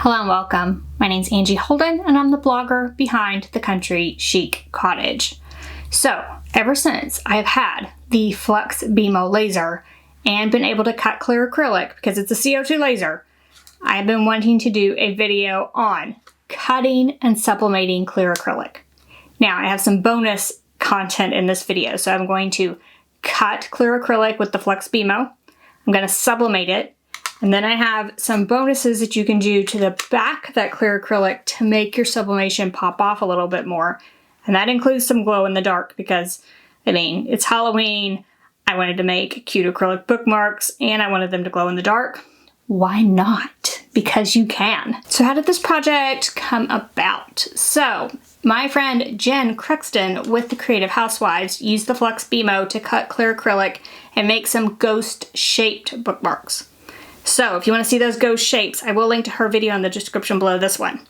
Hello and welcome. My name's Angie Holden and I'm the blogger behind the Country Chic Cottage. So, ever since I've had the FLUX beamo laser and been able to cut clear acrylic because it's a CO2 laser, I've been wanting to do a video on cutting and sublimating clear acrylic. Now, I have some bonus content in this video, so I'm going to cut clear acrylic with the FLUX beamo. I'm going to sublimate it. And then I have some bonuses that you can do to the back of that clear acrylic to make your sublimation pop off a little bit more. And that includes some glow in the dark because, I mean, it's Halloween. I wanted to make cute acrylic bookmarks and I wanted them to glow in the dark. Why not? Because you can. So how did this project come about? So my friend Jen Crexton with the Creative Housewives used the FLUX beamo to cut clear acrylic and make some ghost shaped bookmarks. So if you want to see those ghost shapes, I will link to her video in the description below this one.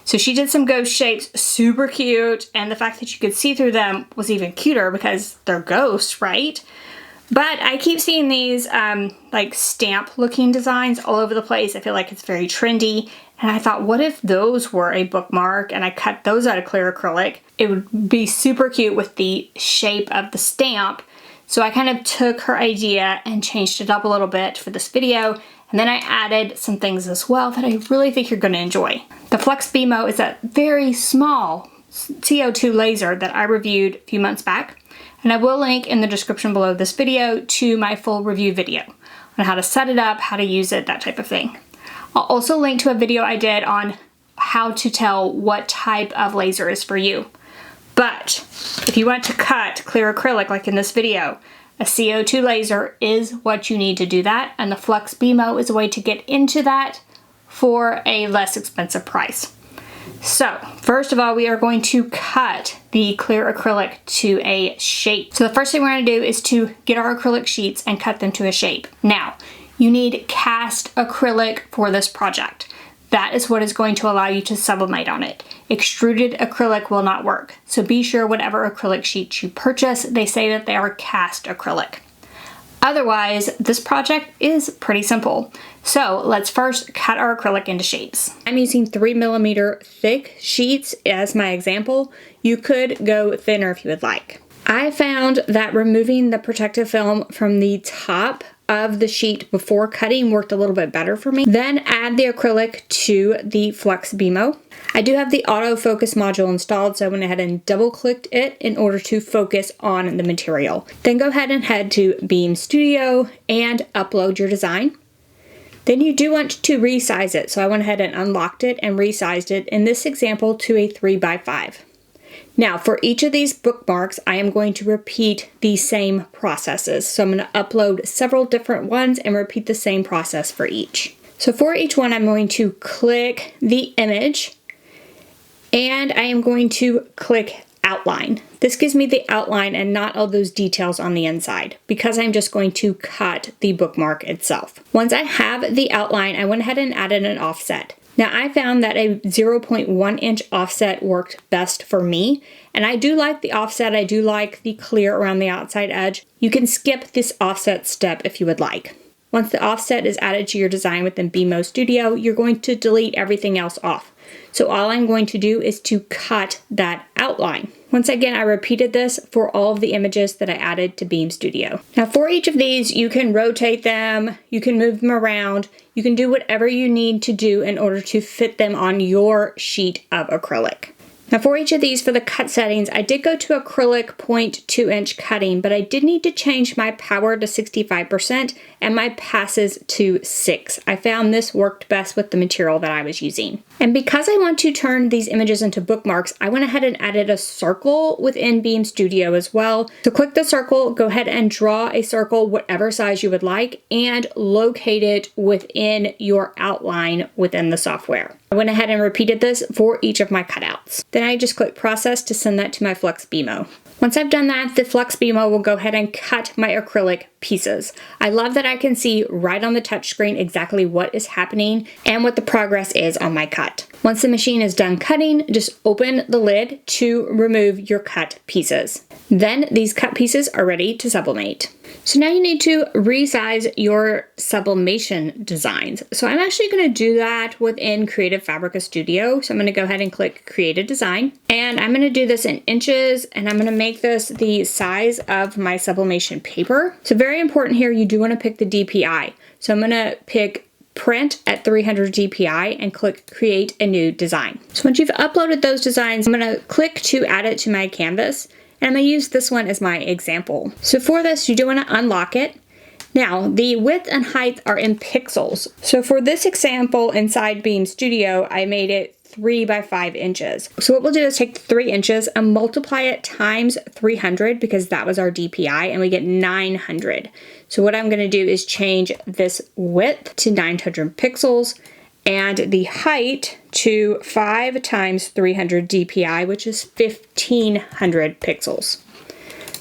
So she did some ghost shapes, super cute, and the fact that you could see through them was even cuter because they're ghosts, right? But I keep seeing these like stamp looking designs all over the place. I feel like it's very trendy. And I thought, what if those were a bookmark and I cut those out of clear acrylic? It would be super cute with the shape of the stamp. So I kind of took her idea and changed it up a little bit for this video. And then I added some things as well that I really think you're going to enjoy. The FLUX beamo is a very small CO2 laser that I reviewed a few months back. And I will link in the description below this video to my full review video on how to set it up, how to use it, that type of thing. I'll also link to a video I did on how to tell what type of laser is for you. But if you want to cut clear acrylic like in this video, a CO2 laser is what you need to do that, and the FLUX beamo is a way to get into that for a less expensive price. So, first of all, we are going to cut the clear acrylic to a shape. So the first thing we're going to do is to get our acrylic sheets and cut them to a shape. Now, you need cast acrylic for this project. That is what is going to allow you to sublimate on it. Extruded acrylic will not work, so be sure whatever acrylic sheets you purchase, they say that they are cast acrylic. Otherwise, this project is pretty simple. So let's first cut our acrylic into shapes. I'm using 3mm thick sheets as my example. You could go thinner if you would like. I found that removing the protective film from the top of the sheet before cutting worked a little bit better for me. Then add the acrylic to the FLUX beamo. I do have the autofocus module installed, so I went ahead and double clicked it in order to focus on the material. Then go ahead and head to Beam Studio and upload your design. Then you do want to resize it, so I went ahead and unlocked it and resized it in this example to a 3x5. Now, for each of these bookmarks, I am going to repeat the same processes. So I'm going to upload several different ones and repeat the same process for each. So for each one, I'm going to click the image and I am going to click outline. This gives me the outline and not all those details on the inside because I'm just going to cut the bookmark itself. Once I have the outline, I went ahead and added an offset. Now I found that a 0.1 inch offset worked best for me, and I do like the offset. I do like the clear around the outside edge. You can skip this offset step if you would like. Once the offset is added to your design within Beam Studio, you're going to delete everything else off. So all I'm going to do is to cut that outline. Once again, I repeated this for all of the images that I added to Beam Studio. Now for each of these, you can rotate them, you can move them around, you can do whatever you need to do in order to fit them on your sheet of acrylic. Now for each of these, for the cut settings, I did go to acrylic 0.2 inch cutting, but I did need to change my power to 65% and my passes to 6. I found this worked best with the material that I was using. And because I want to turn these images into bookmarks, I went ahead and added a circle within Beam Studio as well. So click the circle, go ahead and draw a circle, whatever size you would like, and locate it within your outline within the software. I went ahead and repeated this for each of my cutouts. Then I just click process to send that to my FLUX beamo. Once I've done that, the FLUX beamo will go ahead and cut my acrylic pieces. I love that I can see right on the touchscreen exactly what is happening and what the progress is on my cut. Once the machine is done cutting, just open the lid to remove your cut pieces. Then these cut pieces are ready to sublimate. So now you need to resize your sublimation designs. So I'm actually going to do that within Creative Fabrica Studio. So I'm going to go ahead and click Create a Design. And I'm going to do this in inches, and I'm going to make this the size of my sublimation paper. So very important here, you do want to pick the DPI. So I'm going to pick Print at 300 DPI and click Create a New Design. So once you've uploaded those designs, I'm going to click to add it to my canvas. And I'm going to use this one as my example. So for this, you do want to unlock it. Now, the width and height are in pixels. So for this example inside Beam Studio, I made it 3 by 5 inches. So what we'll do is take 3 inches and multiply it times 300 because that was our DPI, and we get 900. So what I'm going to do is change this width to 900 pixels and the height to 5 times 300 DPI, which is 1500 pixels.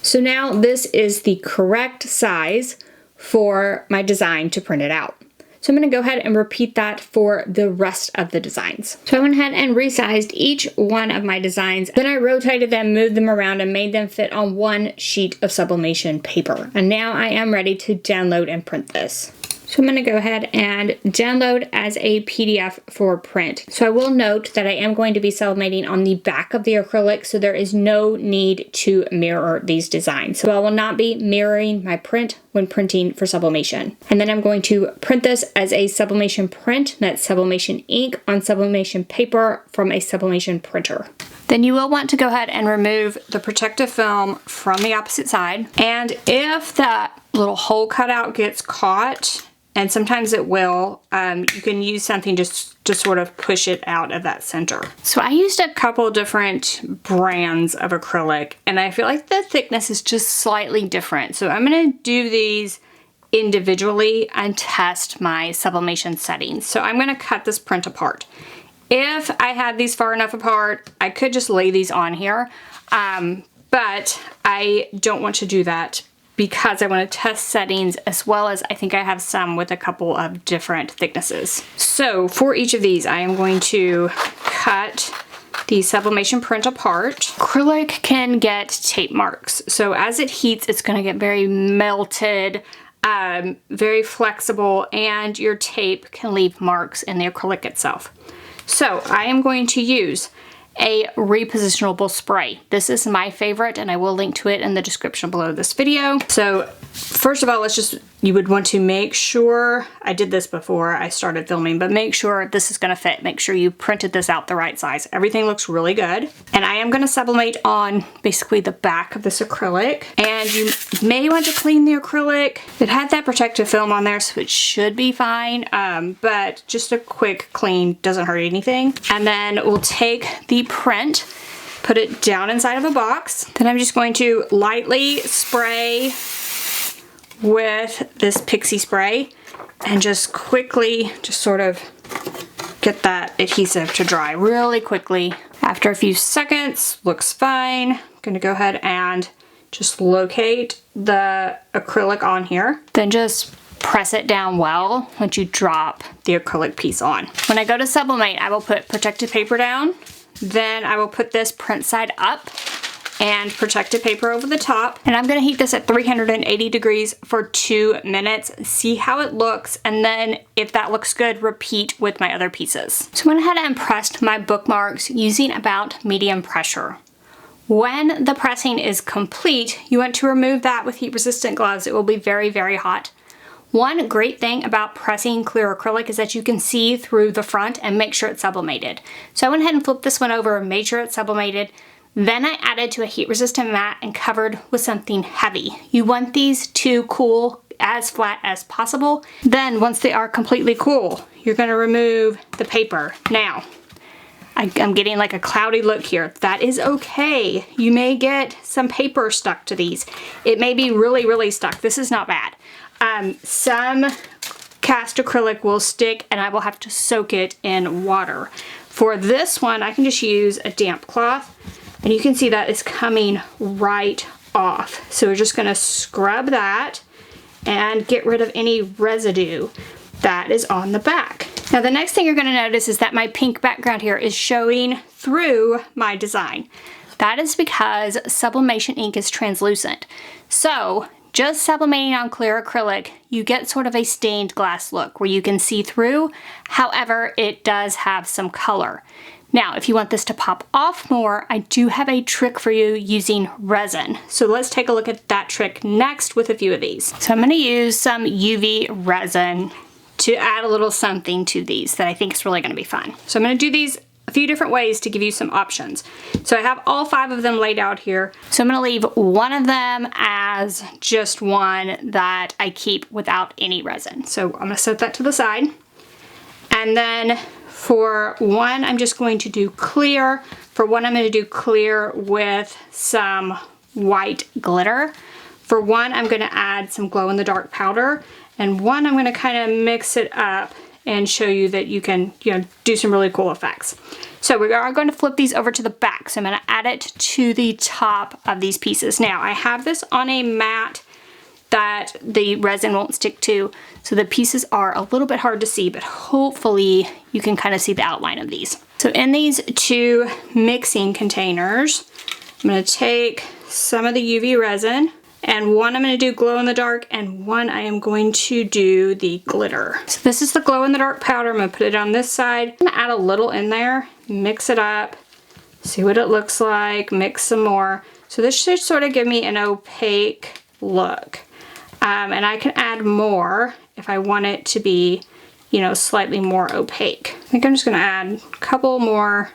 So now this is the correct size for my design to print it out. So I'm going to go ahead and repeat that for the rest of the designs. So I went ahead and resized each one of my designs. Then I rotated them, moved them around, and made them fit on one sheet of sublimation paper. And now I am ready to download and print this. So I'm going to go ahead and download as a PDF for print. So I will note that I am going to be sublimating on the back of the acrylic, so there is no need to mirror these designs. So I will not be mirroring my print when printing for sublimation. And then I'm going to print this as a sublimation print, that's sublimation ink on sublimation paper from a sublimation printer. Then you will want to go ahead and remove the protective film from the opposite side. And if that little hole cutout gets caught, and sometimes it will, you can use something just to sort of push it out of that center. So I used a couple different brands of acrylic, and I feel like the thickness is just slightly different. So I'm gonna do these individually and test my sublimation settings. So I'm gonna cut this print apart. If I had these far enough apart, I could just lay these on here, but I don't want to do that because I want to test settings, as well as I think I have some with a couple of different thicknesses. So for each of these, I am going to cut the sublimation print apart. Acrylic can get tape marks. So as it heats, it's going to get very melted, very flexible, and your tape can leave marks in the acrylic itself. So I am going to use a repositionable spray. This is my favorite, and I will link to it in the description below this video. So first of all, you would want to make sure, I did this before I started filming, but make sure this is gonna fit. Make sure you printed this out the right size. Everything looks really good. And I am gonna sublimate on basically the back of this acrylic. And you may want to clean the acrylic. It had that protective film on there, so it should be fine. But just a quick clean doesn't hurt anything. And then we'll take the print, put it down inside of a box. Then I'm just going to lightly spray with this pixie spray and just quickly sort of get that adhesive to dry really quickly. After a few seconds, looks fine. I'm gonna go ahead and just locate the acrylic on here. Then just press it down well once you drop the acrylic piece on. When I go to sublimate, I will put protective paper down. Then I will put this print side up and protective paper over the top. And I'm gonna heat this at 380 degrees for 2 minutes, see how it looks, and then if that looks good, repeat with my other pieces. So I went ahead and pressed my bookmarks using about medium pressure. When the pressing is complete, you want to remove that with heat-resistant gloves. It will be very, very hot. One great thing about pressing clear acrylic is that you can see through the front and make sure it's sublimated. So I went ahead and flipped this one over and made sure it's sublimated. Then I added to a heat-resistant mat and covered with something heavy. You want these to cool as flat as possible. Then once they are completely cool, you're gonna remove the paper. Now, I'm getting like a cloudy look here. That is okay. You may get some paper stuck to these. It may be really, really stuck. This is not bad. Some cast acrylic will stick and I will have to soak it in water. For this one, I can just use a damp cloth And you can see that is coming right off. So we're just gonna scrub that and get rid of any residue that is on the back. Now the next thing you're gonna notice is that my pink background here is showing through my design. That is because sublimation ink is translucent. So just sublimating on clear acrylic, you get sort of a stained glass look where you can see through. However, it does have some color. Now, if you want this to pop off more, I do have a trick for you using resin. So let's take a look at that trick next with a few of these. So I'm gonna use some UV resin to add a little something to these that I think is really gonna be fun. So I'm gonna do these a few different ways to give you some options. So I have all 5 of them laid out here. So I'm gonna leave one of them as just one that I keep without any resin. So I'm gonna set that to the side. And then for one, I'm just going to do clear. For one, I'm gonna do clear with some white glitter. For one, I'm gonna add some glow-in-the-dark powder. And one, I'm gonna kind of mix it up and show you that you can, do some really cool effects. So we are going to flip these over to the back. So I'm gonna add it to the top of these pieces. Now I have this on a mat that the resin won't stick to, so the pieces are a little bit hard to see, but hopefully you can kind of see the outline of these. So in these 2 mixing containers, I'm gonna take some of the UV resin, and one I'm gonna do glow in the dark, and one I am going to do the glitter. So this is the glow in the dark powder. I'm gonna put it on this side. I'm gonna add a little in there, mix it up, see what it looks like, mix some more. So this should sort of give me an opaque look. And I can add more if I want it to be, slightly more opaque. I think I'm just gonna add a couple more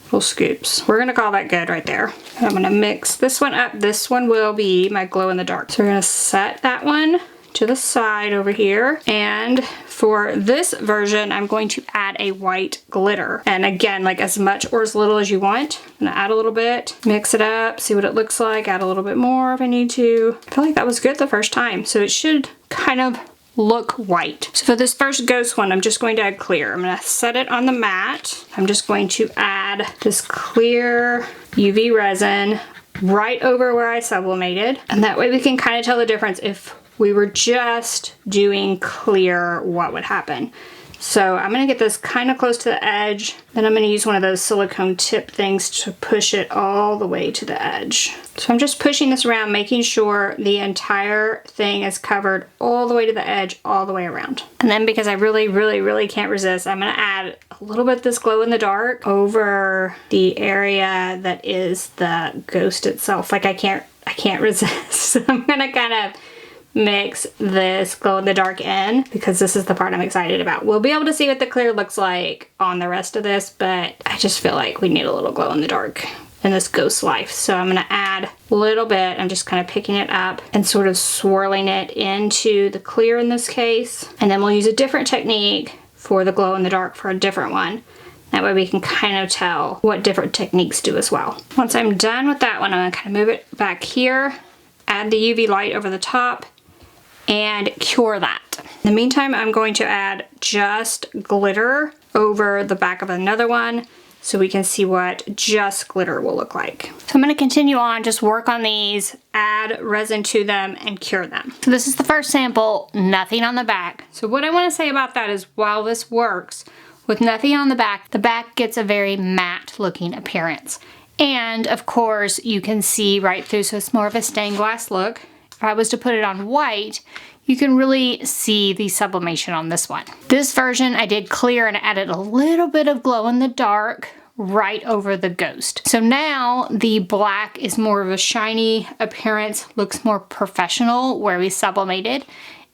little scoops. We're gonna call that good right there. And I'm gonna mix this one up. This one will be my glow in the dark. So we're gonna set that one to the side over here. And for this version, I'm going to add a white glitter. And again, like as much or as little as you want. I'm gonna add a little bit, mix it up, see what it looks like, add a little bit more if I need to. I feel like that was good the first time. So it should kind of look white. So for this first ghost one, I'm just going to add clear. I'm gonna set it on the mat. I'm just going to add this clear UV resin right over where I sublimated. And that way we can kind of tell the difference. If we were just doing clear, what would happen? So I'm gonna get this kind of close to the edge. Then I'm gonna use one of those silicone tip things to push it all the way to the edge. So I'm just pushing this around, making sure the entire thing is covered all the way to the edge, all the way around. And then because I really can't resist, I'm gonna add a little bit of this glow in the dark over the area that is the ghost itself. Like I can't resist. So I'm gonna kind of mix this glow in the dark in because this is the part I'm excited about. We'll be able to see what the clear looks like on the rest of this, but I just feel like we need a little glow in the dark in this ghost life. So I'm gonna add a little bit. I'm just kind of picking it up and sort of swirling it into the clear in this case. And then we'll use a different technique for the glow in the dark for a different one. That way we can kind of tell what different techniques do as well. Once I'm done with that one, I'm gonna kind of move it back here, add the UV light over the top, and cure that. In the meantime, I'm going to add just glitter over the back of another one so we can see what just glitter will look like. So I'm gonna continue on, just work on these, add resin to them, and cure them. So this is the first sample, nothing on the back. So what I wanna say about that is while this works, with nothing on the back gets a very matte looking appearance. And of course, you can see right through, so it's more of a stained glass look. If I was to put it on white, you can really see the sublimation on this one. This version I did clear and added a little bit of glow in the dark right over the ghost. So now the black is more of a shiny appearance, looks more professional where we sublimated,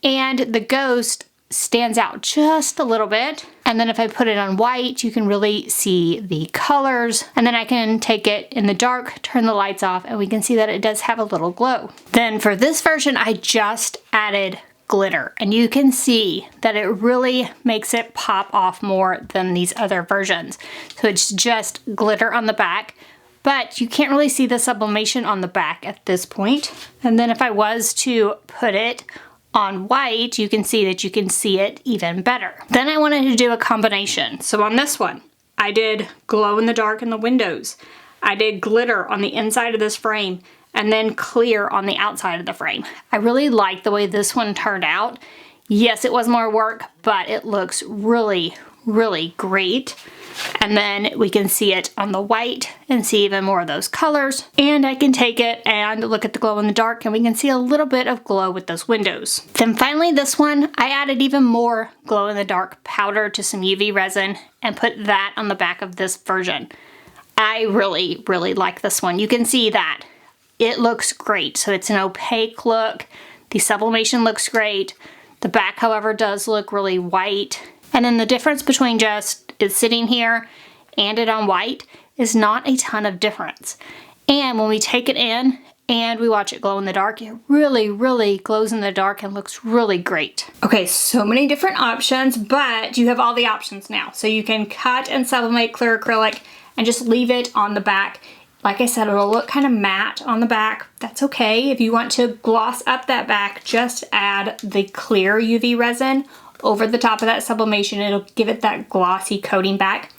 and the ghost stands out just a little bit. And then if I put it on white, you can really see the colors. And then I can take it in the dark, turn the lights off, and we can see that it does have a little glow. Then for this version, I just added glitter, and you can see that it really makes it pop off more than these other versions. So it's just glitter on the back, but you can't really see the sublimation on the back at this point. And then if I was to put it on white, you can see that you can see it even better. Then I wanted to do a combination. So on this one, I did glow in the dark in the windows. I did glitter on the inside of this frame and then clear on the outside of the frame. I really like the way this one turned out. Yes, it was more work, but it looks really, really great. And then we can see it on the white and see even more of those colors. And I can take it and look at the glow in the dark and we can see a little bit of glow with those windows. Then finally this one, I added even more glow in the dark powder to some UV resin and put that on the back of this version. I really, really like this one. You can see that it looks great. So it's an opaque look. The sublimation looks great. The back, however, does look really white. And then the difference between just it sitting here and it on white is not a ton of difference. And when we take it in and we watch it glow in the dark, it really, really glows in the dark and looks really great. Okay, so many different options, but you have all the options now. So you can cut and sublimate clear acrylic and just leave it on the back. Like I said, it'll look kind of matte on the back. That's okay. If you want to gloss up that back, just add the clear UV resin over the top of that sublimation. It'll give it that glossy coating back.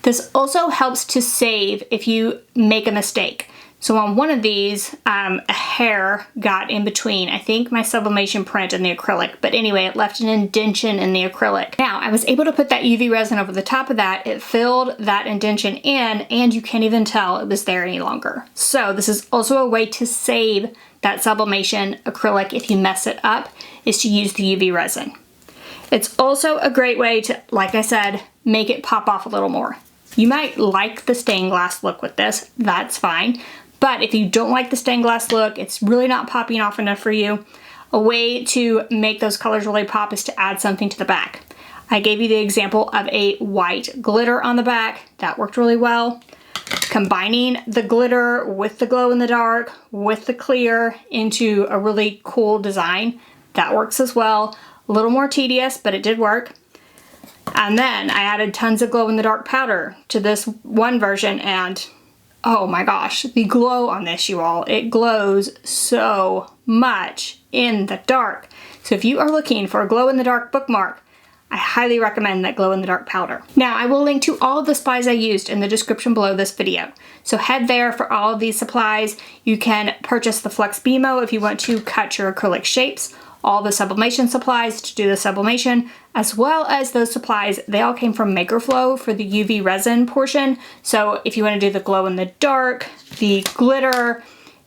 This also helps to save if you make a mistake. So on one of these, a hair got in between, I think, my sublimation print and the acrylic. But anyway, it left an indentation in the acrylic. Now, I was able to put that UV resin over the top of that. It filled that indentation in, and you can't even tell it was there any longer. So this is also a way to save that sublimation acrylic if you mess it up, is to use the UV resin. It's also a great way to, like I said, make it pop off a little more. You might like the stained glass look with this, that's fine. But if you don't like the stained glass look, it's really not popping off enough for you, a way to make those colors really pop is to add something to the back. I gave you the example of a white glitter on the back. That worked really well. Combining the glitter with the glow in the dark, with the clear into a really cool design, that works as well. A little more tedious, but it did work. And then I added tons of glow in the dark powder to this one version, and oh my gosh, the glow on this, you all, it glows so much in the dark. So if you are looking for a glow in the dark bookmark, I highly recommend that glow in the dark powder. Now I will link to all of the supplies I used in the description below this video. So head there for all of these supplies. You can purchase the FLUX beamo if you want to cut your acrylic shapes, all the sublimation supplies to do the sublimation, as well as those supplies, they all came from MakerFlow for the UV resin portion. So if you want to do the glow in the dark, the glitter,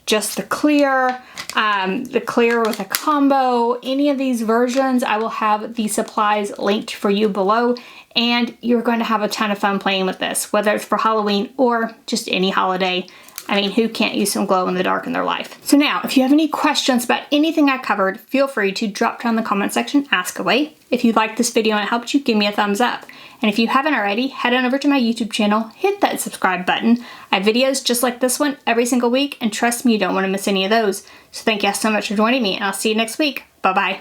just the clear with a combo, any of these versions, I will have the supplies linked for you below, and you're going to have a ton of fun playing with this, whether it's for Halloween or just any holiday. I mean, who can't use some glow in the dark in their life? So now, if you have any questions about anything I covered, feel free to drop down in the comment section, ask away. If you liked this video and it helped you, give me a thumbs up. And if you haven't already, head on over to my YouTube channel, hit that subscribe button. I have videos just like this one every single week, and trust me, you don't want to miss any of those. So thank you so much for joining me, and I'll see you next week. Bye-bye.